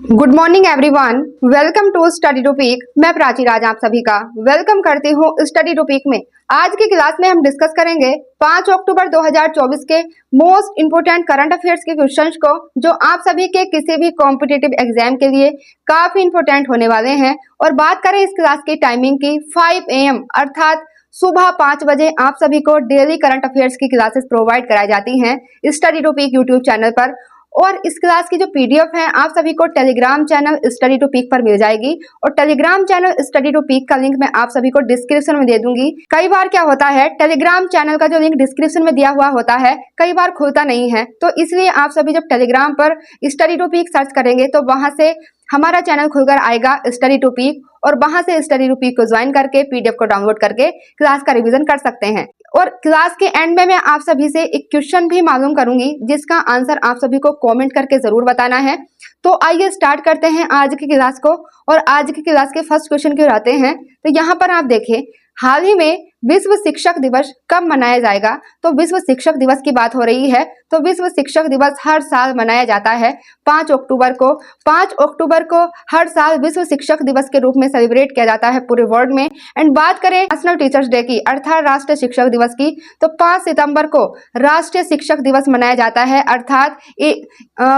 Good morning everyone, welcome to study topic. मैं प्राची राज आप सभी का वेलकम करती हूँ स्टडी टॉपिक में। आज की क्लास में हम डिस्कस करेंगे 5 अक्टूबर 2024 के मोस्ट इंपोर्टेंट करंट अफेयर्स के क्वेश्चंस को, जो आप सभी के किसी भी कॉम्पिटिटिव एग्जाम के लिए काफी इंपोर्टेंट होने वाले हैं। और बात करें इस क्लास की टाइमिंग की, 5 AM अर्थात सुबह 5 बजे आप सभी को डेली करंट अफेयर्स की क्लासेस प्रोवाइड कराई जाती हैं स्टडी टॉपिक यूट्यूब चैनल पर। और इस क्लास की जो पीडीएफ है आप सभी को Telegram channel study to peak पर मिल जाएगी। और Telegram channel study to peak का लिंक मैं आप सभी को डिस्क्रिप्शन में दे दूंगी। कई बार क्या होता है, टेलीग्राम चैनल का जो लिंक डिस्क्रिप्शन में दिया हुआ होता है कई बार खुलता नहीं है, तो इसलिए आप सभी जब टेलीग्राम पर स्टडी टू पीक सर्च करेंगे तो वहां से हमारा चैनल खुलकर आएगा स्टडी टू पीक, और वहां से स्टडी टू पीक को ज्वाइन करके पीडीएफ को डाउनलोड करके क्लास का रिवीजन कर सकते हैं। और क्लास के एंड में मैं आप सभी से एक क्वेश्चन भी मालूम करूंगी जिसका आंसर आप सभी को कमेंट करके जरूर बताना है। तो आइए स्टार्ट करते हैं आज की क्लास को। और आज की क्लास के फर्स्ट क्वेश्चन की ओर आते हैं। तो यहाँ पर आप देखें, हाल ही में विश्व शिक्षक दिवस कब मनाया जाएगा। तो विश्व शिक्षक दिवस की बात हो रही है। तो विश्व शिक्षक दिवस हर साल मनाया जाता है 5 अक्टूबर को। 5 अक्टूबर को हर साल विश्व शिक्षक दिवस के रूप में सेलिब्रेट किया जाता है पूरे वर्ल्ड में। एंड बात करें नेशनल टीचर्स डे की अर्थात राष्ट्रीय शिक्षक दिवस की, तो 5 सितंबर को राष्ट्रीय शिक्षक दिवस मनाया जाता है, अर्थात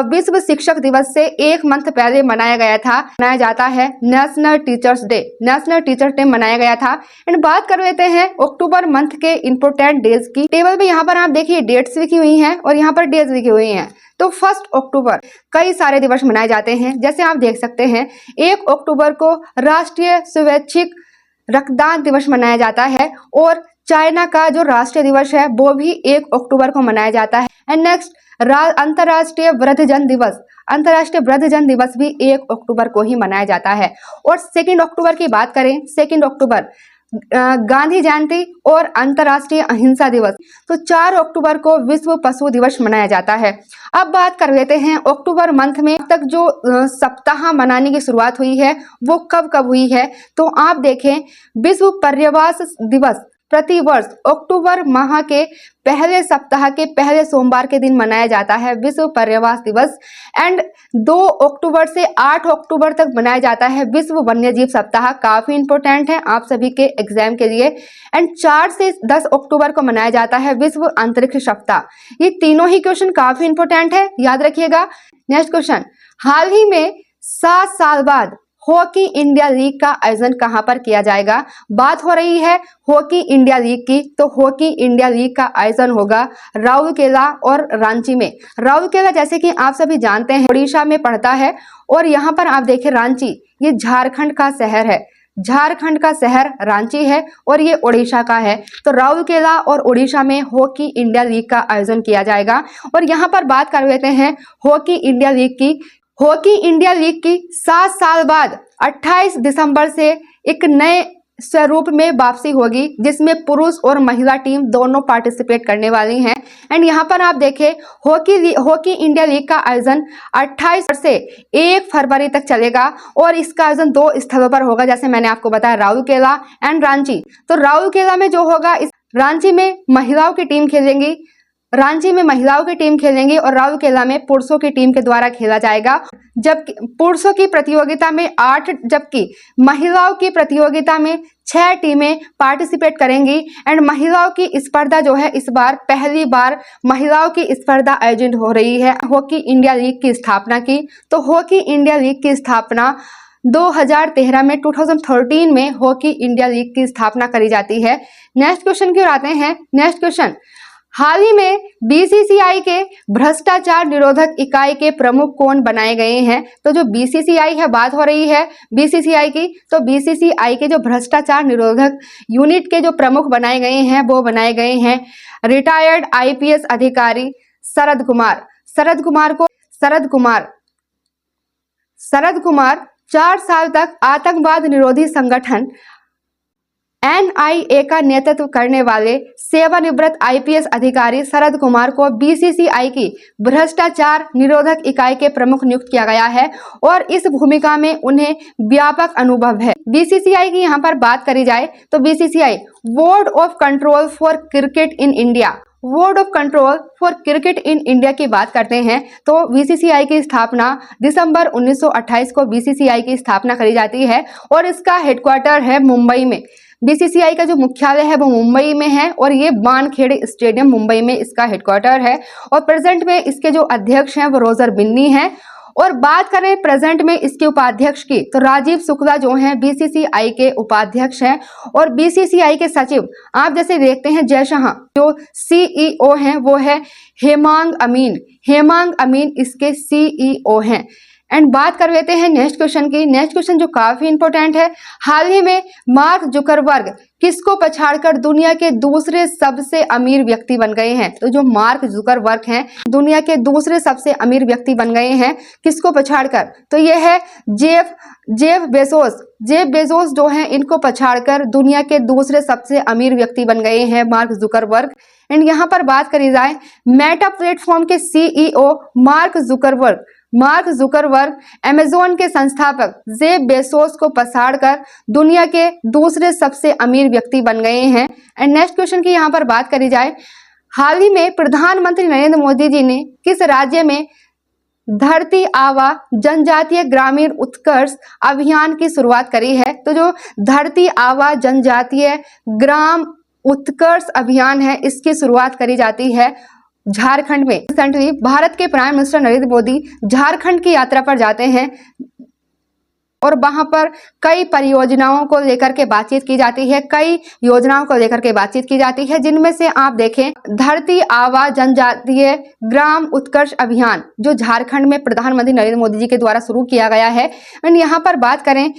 विश्व शिक्षक दिवस से एक मंथ पहले मनाया जाता है national teachers day. National teachers day मनाया गया था। एंड बात कर लेते हैं अक्टूबर मंथ के इंपोर्टेंट डेज की। टेबल पे यहाँ पर आप देखिए डेट्स लिखी हुई हैं और यहाँ पर डेज लिखी हुई हैं। तो 1 अक्टूबर कई सारे दिवस मनाए जाते हैं, जैसे आप देख सकते हैं 1 अक्टूबर को राष्ट्रीय स्वैच्छिक रक्तदान दिवस मनाया जाता है। और चाइना का जो राष्ट्रीय दिवस है वो भी 1 अक्टूबर को मनाया जाता है। एंड नेक्स्ट अंतर्राष्ट्रीय वृद्धजन दिवस, अंतर्राष्ट्रीय वृद्धजन दिवस भी 1 अक्टूबर को ही मनाया जाता है। और 2 अक्टूबर की बात करें, 2 अक्टूबर गांधी जयंती और अंतर्राष्ट्रीय अहिंसा दिवस। तो 4 अक्टूबर को विश्व पशु दिवस मनाया जाता है। अब बात कर लेते हैं अक्टूबर मंथ में तक जो सप्ताह मनाने की शुरुआत हुई है वो कब कब हुई है। तो आप देखें, विश्व पर्यावरण दिवस प्रतिवर्ष अक्टूबर माह के पहले सप्ताह के पहले सोमवार के दिन मनाया जाता है विश्व पर्यावरण दिवस। एंड 2 अक्टूबर से 8 अक्टूबर तक मनाया जाता है विश्व वन्यजीव सप्ताह। काफी इंपोर्टेंट है आप सभी के एग्जाम के लिए। एंड 4 से 10 अक्टूबर को मनाया जाता है विश्व अंतरिक्ष सप्ताह। ये तीनों ही क्वेश्चन काफी इंपोर्टेंट है, याद रखिएगा। नेक्स्ट क्वेश्चन, हाल ही में 7 साल बाद हॉकी इंडिया लीग का आयोजन कहां पर किया जाएगा। बात हो रही है हॉकी इंडिया लीग की। तो हॉकी इंडिया लीग का आयोजन होगा राउरकेला और रांची में। राउरकेला जैसे कि आप सभी जानते हैं उड़ीसा में पड़ता है, और यहाँ पर आप देखें रांची, ये झारखंड का शहर है। झारखंड का शहर रांची है और ये उड़ीसा का है। तो राउरकेला और उड़ीसा में हॉकी इंडिया लीग का आयोजन किया जाएगा। और यहाँ पर बात कर लेते हैं हॉकी इंडिया लीग की। हॉकी इंडिया लीग की 7 साल बाद 28 दिसंबर से एक नए स्वरूप में वापसी होगी, जिसमें पुरुष और महिला टीम दोनों पार्टिसिपेट करने वाली हैं। एंड यहाँ पर आप देखें हॉकी इंडिया लीग का आयोजन 28 से 1 फरवरी तक चलेगा। और इसका आयोजन 2 स्थलों पर होगा, जैसे मैंने आपको बताया राउरकेला एंड रांची। तो राउरकेला में जो होगा, इस रांची में महिलाओं की टीम खेलेंगी, रांची में महिलाओं की टीम खेलेंगी और राउरकेला में पुरुषों की टीम के द्वारा खेला जाएगा। जबकि पुरुषों की प्रतियोगिता में 8 जबकि महिलाओं की प्रतियोगिता में 6 टीमें पार्टिसिपेट करेंगी। एंड महिलाओं की स्पर्धा जो है, इस बार पहली बार महिलाओं की स्पर्धा आयोजित हो रही है हॉकी इंडिया लीग की स्थापना की। तो हॉकी इंडिया लीग की स्थापना 2013 में 2013 में हॉकी इंडिया लीग की स्थापना करी जाती है। नेक्स्ट क्वेश्चन की ओर आते हैं। नेक्स्ट क्वेश्चन, हाल ही में बीसीसीआई के भ्रष्टाचार निरोधक इकाई के प्रमुख कौन बनाए गए हैं। तो जो बीसीसीआई है, बात हो रही है बीसीसीआई की। तो बीसीसीआई के जो भ्रष्टाचार निरोधक यूनिट के जो प्रमुख बनाए गए हैं वो बनाए गए हैं रिटायर्ड आईपीएस अधिकारी शरद कुमार। शरद कुमार 4 साल तक आतंकवाद निरोधी संगठन NIA का नेतृत्व करने वाले सेवानिवृत्त आईपीएस अधिकारी शरद कुमार को बीसीसीआई की भ्रष्टाचार निरोधक इकाई के प्रमुख नियुक्त किया गया है। और इस भूमिका में उन्हें व्यापक अनुभव है। बीसीसीआई की यहाँ पर बात करी जाए तो BCCI board of control for cricket in India, board of control for cricket in India की बात करते हैं तो बीसीसीआई की स्थापना दिसंबर 1928 को बीसीसीआई की स्थापना करी जाती है और इसका हेडक्वार्टर है मुंबई में। बीसीसीआई का जो मुख्यालय है वो मुंबई में है और ये वानखेड़े स्टेडियम मुंबई में इसका हेडक्वार्टर है और प्रेजेंट में इसके जो अध्यक्ष हैं वो रोजर बिन्नी हैं। और बात करें प्रेजेंट में इसके उपाध्यक्ष की तो राजीव शुक्ला जो हैं बीसीसीआई के उपाध्यक्ष हैं और बीसीसीआई के सचिव आप जैसे देखते हैं जय शाह, जो सीईओ हैं वो है हेमांग अमीन। हेमांग अमीन इसके सीईओ हैं। एंड बात कर लेते हैं नेक्स्ट क्वेश्चन की। नेक्स्ट क्वेश्चन जो काफी इंपॉर्टेंट है, हाल ही में मार्क जुकरबर्ग किसको पछाड़कर दुनिया के दूसरे सबसे अमीर व्यक्ति बन गए हैं? तो जो मार्क जुकरबर्ग हैं दुनिया के दूसरे सबसे अमीर व्यक्ति बन गए हैं, किसको पछाड़कर? तो ये है जेफ बेजोस। जेफ बेजोस जो हैं इनको पछाड़कर दुनिया के दूसरे सबसे अमीर व्यक्ति बन गए हैं मार्क जुकरबर्ग। एंड यहाँ पर बात करी जाए मेटा प्लेटफॉर्म के सीईओ मार्क जुकरबर्ग अमेजोन के संस्थापक जेफ बेजोस को पछाड़कर दुनिया के दूसरे सबसे अमीर व्यक्ति बन गए हैं। एंड नेक्स्ट क्वेश्चन की यहाँ पर बात करी जाए, हाल ही में प्रधानमंत्री नरेंद्र मोदी जी ने किस राज्य में धरती आबा जनजातीय ग्रामीण उत्कर्ष अभियान की शुरुआत करी है? तो जो धरती आबा जनजातीय ग्राम उत्कर्ष अभियान है इसकी शुरुआत करी जाती है झारखंड में। रिसेंटली भारत के प्राइम मिनिस्टर नरेंद्र मोदी झारखंड की यात्रा पर जाते हैं और वहां पर कई परियोजनाओं को लेकर के बातचीत की जाती है, कई योजनाओं को लेकर के बातचीत की जाती है, जिनमें से आप देखें धरती आबा जनजातीय ग्राम उत्कर्ष अभियान जो झारखंड में प्रधानमंत्री नरेंद्र मोदी जी के द्वारा शुरू किया गया है। एंड यहाँ पर बात करें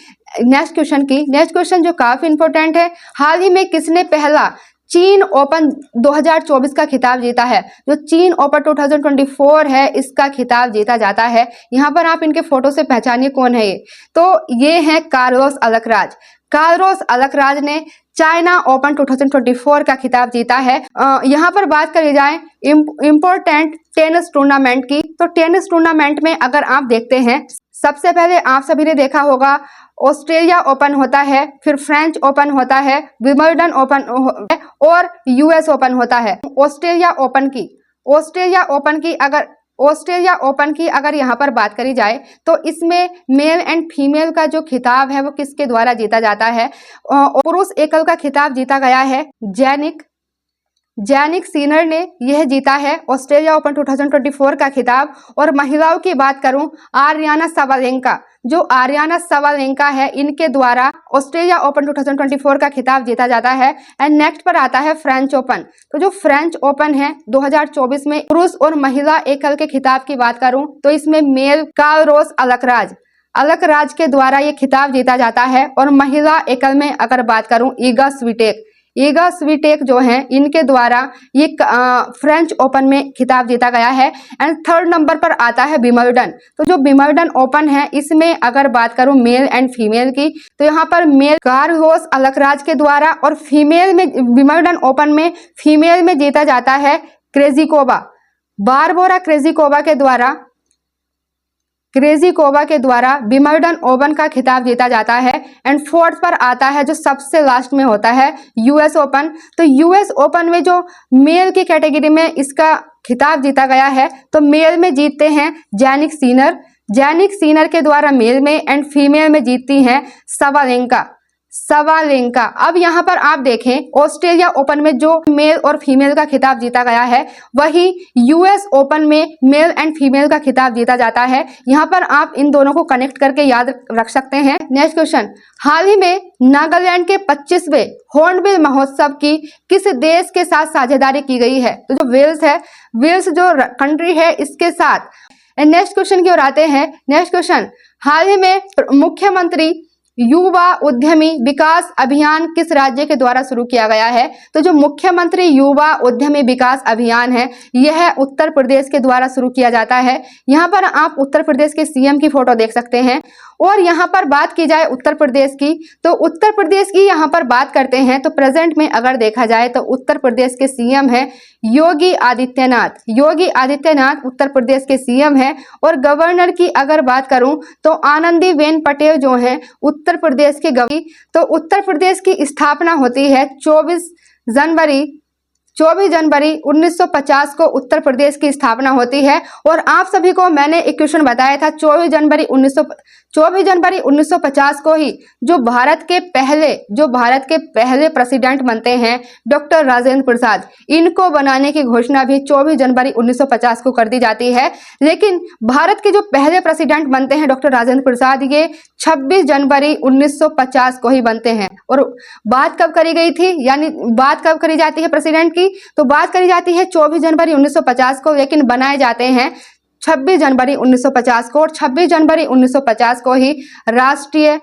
नेक्स्ट क्वेश्चन की। नेक्स्ट क्वेश्चन जो काफी इंपॉर्टेंट है, हाल ही में किसने पहला चीन ओपन 2024 का खिताब जीता है? जो चीन ओपन 2024 है इसका खिताब जीता जाता है। यहाँ पर आप इनके फोटो से पहचानिए कौन है ये। तो ये हैं कार्लोस अल्कराज। कार्लोस अल्कराज ने चाइना ओपन 2024 का खिताब जीता है। यहाँ पर बात करी जाए इम्पोर्टेंट टेनिस टूर्नामेंट की, तो टेनिस टूर्नामेंट में अगर आप देखते हैं सबसे पहले आप सभी ने देखा होगा ऑस्ट्रेलिया ओपन होता है, फिर फ्रेंच ओपन होता है, विंबलडन ओपन और यूएस ओपन होता है। ऑस्ट्रेलिया ओपन की अगर यहाँ पर बात करी जाए तो इसमें मेल एंड फीमेल का जो खिताब है वो किसके द्वारा जीता जाता है? पुरुष एकल का खिताब जीता गया है जैनिक सीनर ने यह जीता है ऑस्ट्रेलिया ओपन 2024 का खिताब। और महिलाओं की बात करूं आर्याना सवालेंका, जो आर्याना सवालेंका है इनके द्वारा ऑस्ट्रेलिया ओपन 2024 का खिताब जीता जाता है। एंड नेक्स्ट पर आता है फ्रेंच ओपन। तो जो फ्रेंच ओपन है 2024 में पुरुष और महिला एकल के खिताब की बात करूं तो इसमें मेल कार्लोस अल्कराज के द्वारा ये खिताब जीता जाता है। और महिला एकल में अगर बात करूं ईगा स्वीटेक जो हैं इनके द्वारा ये फ्रेंच ओपन में खिताब जीता गया है। एंड थर्ड नंबर पर आता है विंबलडन। तो जो विंबलडन ओपन है इसमें अगर बात करूं मेल एंड फीमेल की तो यहाँ पर मेल कार्लोस अल्कराज के द्वारा और फीमेल में विंबलडन ओपन में फीमेल में जीता जाता है बारबोरा क्रेजिकोवा के द्वारा विंबलडन ओपन का खिताब जीता जाता है। एंड फोर्थ पर आता है जो सबसे लास्ट में होता है यूएस ओपन। तो यूएस ओपन में जो मेल की कैटेगरी में इसका खिताब जीता गया है तो मेल में जीतते हैं जैनिक सीनर के द्वारा मेल में, एंड फीमेल में जीतती हैं सवालेंका। अब यहाँ पर आप देखें ऑस्ट्रेलिया ओपन में जो मेल और फीमेल का खिताब जीता गया है वही यूएस ओपन में मेल एंड फीमेल का खिताब जीता जाता है। यहाँ पर आप इन दोनों को कनेक्ट करके याद रख सकते हैं। नेक्स्ट क्वेश्चन, हाल ही में नागालैंड के 25वें हॉर्नबिल महोत्सव की किस देश के साथ साझेदारी की गई है? तो जो वेल्स जो कंट्री है इसके साथ। नेक्स्ट क्वेश्चन की ओर आते हैं। नेक्स्ट क्वेश्चन, हाल ही में मुख्यमंत्री युवा उद्यमी विकास अभियान किस राज्य के द्वारा शुरू किया गया है? तो जो मुख्यमंत्री युवा उद्यमी विकास अभियान है यह उत्तर प्रदेश के द्वारा शुरू किया जाता है। यहाँ पर आप उत्तर प्रदेश के सीएम की फोटो देख सकते हैं। और यहाँ पर बात की जाए उत्तर प्रदेश की तो उत्तर प्रदेश की यहाँ पर बात करते हैं तो प्रेजेंट में अगर देखा जाए तो उत्तर प्रदेश के सीएम है योगी आदित्यनाथ उत्तर प्रदेश के सीएम है। और गवर्नर की अगर बात करूं तो आनंदीबेन पटेल जो हैं उत्तर प्रदेश के गवर्नर। तो उत्तर प्रदेश की स्थापना होती है 24 24 जनवरी 1950 को उत्तर प्रदेश की स्थापना होती है। और आप सभी को मैंने एक क्वेश्चन बताया था 24 जनवरी 1950 को ही जो भारत के पहले प्रेसिडेंट बनते हैं डॉक्टर राजेंद्र प्रसाद, इनको बनाने की घोषणा भी 24 जनवरी 1950 को कर दी जाती है। लेकिन भारत के जो पहले प्रेसिडेंट बनते हैं डॉक्टर राजेंद्र प्रसाद, ये 26 जनवरी 1950 को ही बनते हैं। और बात कब करी गई थी, यानी बात कब करी जाती है प्रेसिडेंट की, तो बात करी जाती है 24 जनवरी 1950 को, लेकिन बनाए जाते हैं 26 जनवरी 1950 को। और 26 जनवरी 1950 को ही राष्ट्रीय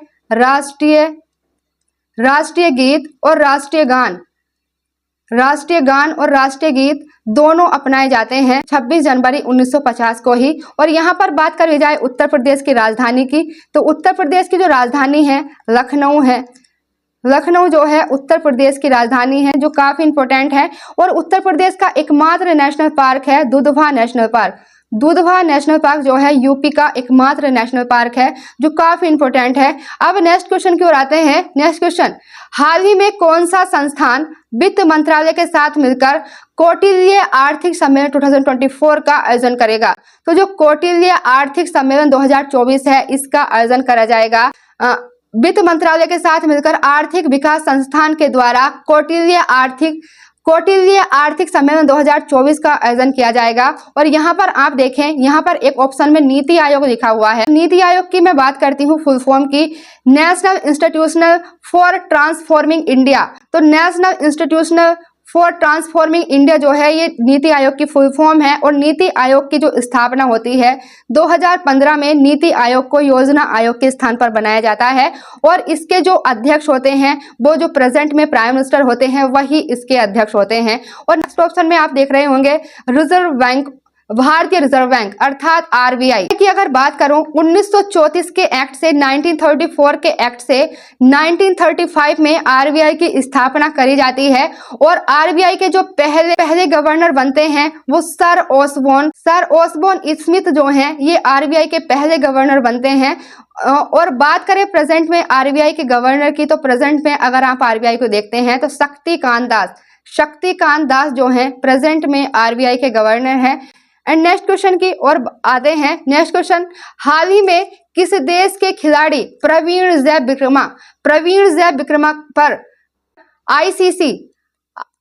गीत और राष्ट्रीय गीत दोनों अपनाए जाते हैं 26 जनवरी 1950 को ही। और यहाँ पर बात करी जाए उत्तर प्रदेश की राजधानी की, तो उत्तर प्रदेश की जो राजधानी है लखनऊ है। लखनऊ जो है उत्तर प्रदेश की राजधानी है, जो काफी इंपॉर्टेंट है। और उत्तर प्रदेश का एकमात्र नेशनल पार्क है Dudhwa national park. Dudhwa national park जो है यूपी का एकमात्र नेशनल पार्क है, जो काफी इंपॉर्टेंट है। अब नेक्स्ट क्वेश्चन की ओर आते हैं। नेक्स्ट क्वेश्चन, हाल ही में कौन सा संस्थान वित्त मंत्रालय के साथ मिलकर कौटिल्य आर्थिक सम्मेलन 2024 का आयोजन करेगा? तो जो कौटिल्य आर्थिक सम्मेलन 2024 है, इसका आयोजन करा जाएगा वित्त मंत्रालय के साथ मिलकर आर्थिक विकास संस्थान के द्वारा कौटिल्य आर्थिक सम्मेलन 2024 का आयोजन किया जाएगा। और यहाँ पर आप देखें, यहाँ पर एक ऑप्शन में नीति आयोग लिखा हुआ है। नीति आयोग की मैं बात करती हूँ फुल फॉर्म की, national institutional for transforming India. तो national institutional for transforming India जो है ये नीति आयोग की फुल फॉर्म है। और नीति आयोग की जो स्थापना होती है 2015 में नीति आयोग को योजना आयोग के स्थान पर बनाया जाता है। और इसके जो अध्यक्ष होते हैं वो जो प्रेजेंट में प्राइम मिनिस्टर होते हैं वही इसके अध्यक्ष होते हैं। और नेक्स्ट ऑप्शन में आप देख रहे होंगे रिजर्व बैंक, भारतीय रिजर्व बैंक अर्थात आरबीआई की अगर बात करूं 1934 के एक्ट से 1934 के एक्ट से 1935 में आरबीआई की स्थापना करी जाती है। और आरबीआई के जो पहले गवर्नर बनते हैं वो सर ओसबोर्न स्मिथ जो हैं, ये आरबीआई के पहले गवर्नर बनते हैं। और बात करें प्रेजेंट में आरबीआई के गवर्नर की, तो प्रेजेंट में अगर आप आरबीआई को देखते हैं तो शक्तिकांत दास जो हैं प्रेजेंट में आरबीआई के गवर्नर हैं। एंड नेक्स्ट क्वेश्चन की ओर आते हैं। नेक्स्ट क्वेश्चन, हाल ही में किस देश के खिलाड़ी प्रवीण जैव विक्रमा पर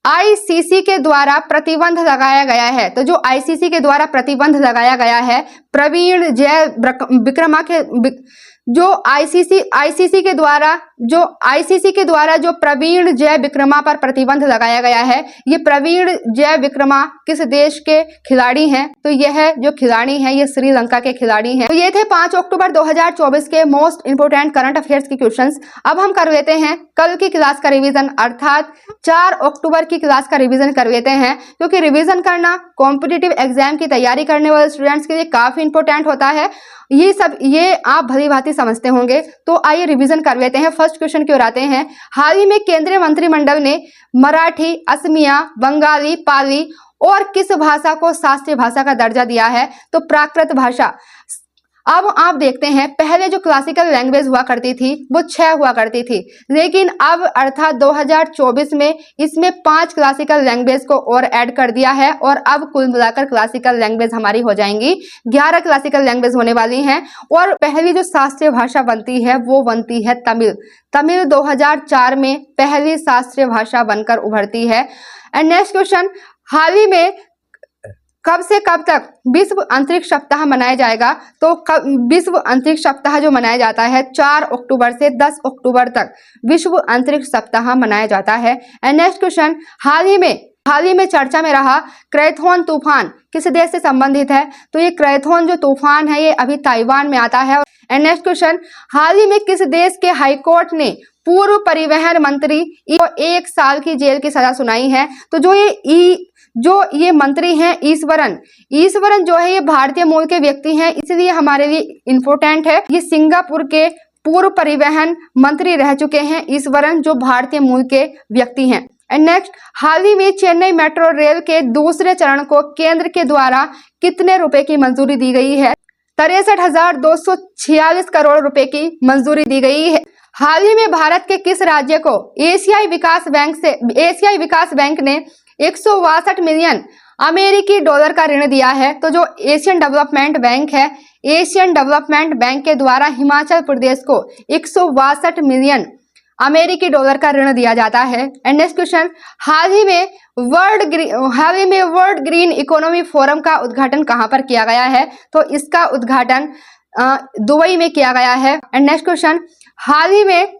आईसीसी के द्वारा प्रतिबंध लगाया गया है? तो जो आईसीसी के द्वारा प्रतिबंध लगाया गया है प्रवीण जैव विक्रमा के जो आईसीसी के द्वारा जो प्रवीण जैव विक्रमा पर प्रतिबंध लगाया गया है, ये प्रवीण जैव विक्रमा किस देश के खिलाड़ी हैं? तो यह जो खिलाड़ी हैं ये श्रीलंका के खिलाड़ी हैं। तो ये थे 5 अक्टूबर 2024 के मोस्ट इंपोर्टेंट करंट अफेयर्स के क्वेश्चंस। अब हम कर लेते हैं कल की क्लास का रिवीजन, अर्थात 4 अक्टूबर की क्लास का रिवीजन कर लेते हैं, क्योंकि रिवीजन करना कॉम्पिटिटिव एग्जाम की तैयारी करने वाले स्टूडेंट्स के लिए काफी इंपॉर्टेंट होता है। ये आप भली भांति समझते होंगे। तो आइए रिवीजन कर लेते हैं। फर्स्ट क्वेश्चन की ओर आते हैं। हाल ही में केंद्रीय मंत्रिमंडल ने मराठी, असमिया, बंगाली, पाली और किस भाषा को शास्त्रीय भाषा का दर्जा दिया है? तो प्राकृत भाषा। अब आप देखते हैं पहले जो क्लासिकल लैंग्वेज हुआ करती थी वो 6 हुआ करती थी, लेकिन अब अर्थात 2024 में इसमें 5 क्लासिकल लैंग्वेज को और ऐड कर दिया है। और अब कुल मिलाकर क्लासिकल लैंग्वेज हमारी हो जाएंगी 11 क्लासिकल लैंग्वेज होने वाली हैं। और पहली जो शास्त्रीय भाषा बनती है वो बनती है तमिल 2004 में पहली शास्त्रीय भाषा बनकर उभरती है। एंड नेक्स्ट क्वेश्चन, हाल ही में कब से कब तक विश्व अंतरिक्ष सप्ताह मनाया जाएगा? तो विश्व अंतरिक्ष सप्ताह जो मनाया जाता है 4 अक्टूबर से 10 अक्टूबर तक विश्व अंतरिक्ष सप्ताह मनाया जाता है। एंड नेक्स्ट क्वेश्चन, हाल ही में चर्चा में रहा क्राइथोन तूफान किस देश से संबंधित है? तो ये क्राइथोन जो तूफान है ये अभी ताइवान में आता है। एंड नेक्स्ट क्वेश्चन, हाल ही में किस देश के हाईकोर्ट ने पूर्व परिवहन मंत्री को 1 साल की जेल की सजा सुनाई है? तो जो ये मंत्री हैं ईश्वरन जो है ये भारतीय मूल के व्यक्ति हैं, इसलिए हमारे लिए इंपॉर्टेंट है। ये सिंगापुर के पूर्व परिवहन मंत्री रह चुके हैं ईश्वरन, जो भारतीय मूल के व्यक्ति हैं। एंड नेक्स्ट, हाल ही में चेन्नई मेट्रो रेल के दूसरे चरण को केंद्र के द्वारा कितने रुपए की मंजूरी दी गई है? 63,246 करोड़ रुपए की मंजूरी दी गई है। हाल ही में भारत के किस राज्य को एशियाई विकास बैंक ने 162 मिलियन अमेरिकी डॉलर का ऋण दिया है। तो जो एशियन डेवलपमेंट बैंक है, एशियन डेवलपमेंट बैंक के द्वारा हिमाचल प्रदेश को 162 मिलियन अमेरिकी डॉलर का ऋण दिया जाता है। एंड नेक्स्ट क्वेश्चन, हाल ही में वर्ल्ड ग्रीन इकोनॉमी फोरम का उद्घाटन कहां पर किया गया है? तो इसका उद्घाटन दुबई में किया गया है। एंड नेक्स्ट क्वेश्चन, हाल ही में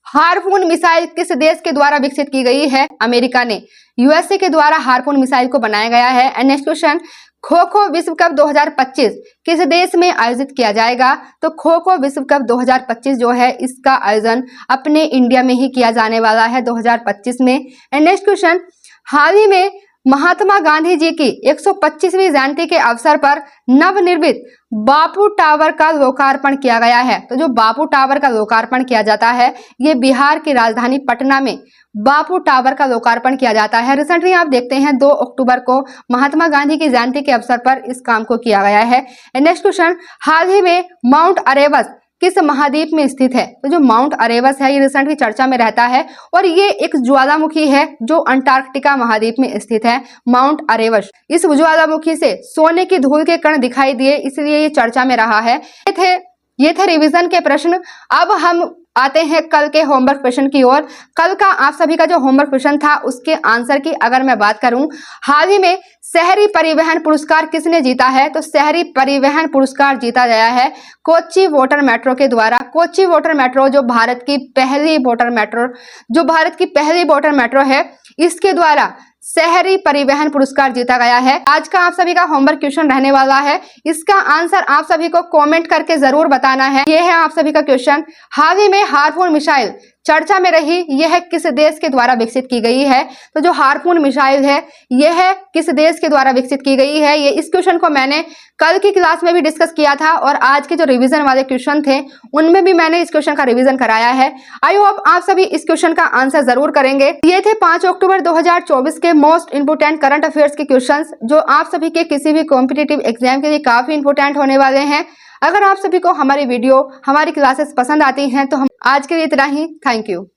हार्पून मिसाइल किस देश के द्वारा विकसित की गई है? अमेरिका ने, यूएसए के द्वारा हार्पून मिसाइल को बनाया गया है। And next question, kho kho विश्व कप 2025 किस देश में आयोजित किया जाएगा? तो खो खो विश्व कप 2025 जो है इसका आयोजन अपने इंडिया में ही किया जाने वाला है 2025 में। एंड नेक्स्ट क्वेश्चन, हाल ही में महात्मा गांधी जी की 125वीं जयंती के अवसर पर नवनिर्मित बापू टावर का लोकार्पण किया गया है। तो जो बापू टावर का लोकार्पण किया जाता है, ये बिहार की राजधानी पटना में बापू टावर का लोकार्पण किया जाता है। रिसेंटली आप देखते हैं 2 अक्टूबर को महात्मा गांधी की जयंती के अवसर पर इस काम को किया गया है। नेक्स्ट क्वेश्चन, हाल ही में माउंट एरेबस किस महाद्वीप में स्थित है? तो जो माउंट एरेबस है ये रिसेंटली चर्चा में रहता है और ये एक ज्वालामुखी है जो अंटार्कटिका महाद्वीप में स्थित है, माउंट एरेबस। इस ज्वालामुखी से सोने की धूल के कण दिखाई दिए, इसलिए ये चर्चा में रहा है। ये थे रिवीजन के प्रश्न। अब हम आते हैं कल के होमवर्क क्वेश्चन की ओर। कल का आप सभी का जो होमवर्क क्वेश्चन था उसके आंसर की अगर मैं बात करूं, हाल ही में शहरी परिवहन पुरस्कार किसने जीता है? तो शहरी परिवहन पुरस्कार जीता गया है कोच्चि वाटर मेट्रो के द्वारा। कोच्चि वाटर मेट्रो जो भारत की पहली वाटर मेट्रो है, इसके द्वारा शहरी परिवहन पुरस्कार जीता गया है। आज का आप सभी का होमवर्क क्वेश्चन रहने वाला है, इसका आंसर आप सभी को कमेंट करके जरूर बताना है। यह है आप सभी का क्वेश्चन, हाल ही में हार्पून मिसाइल चर्चा में रही, यह किस देश के द्वारा विकसित की गई है? तो जो हार्पून मिसाइल है यह किस देश के द्वारा विकसित की गई है? ये इस क्वेश्चन को मैंने कल की क्लास में भी डिस्कस किया था और आज के जो रिवीजन वाले क्वेश्चन थे उनमें भी मैंने इस क्वेश्चन का रिवीजन कराया है। आई होप आप सभी इस क्वेश्चन का आंसर जरूर करेंगे। ये थे 5 अक्टूबर 2024 के मोस्ट इंपोर्टेंट करंट अफेयर्स के क्वेश्चंस जो आप सभी के किसी भी कॉम्पिटिटिव एग्जाम के लिए काफी इंपोर्टेंट होने वाले हैं। अगर आप सभी को हमारी वीडियो, हमारी क्लासेस पसंद आती हैं तो हम आज के लिए इतना ही। Thank you.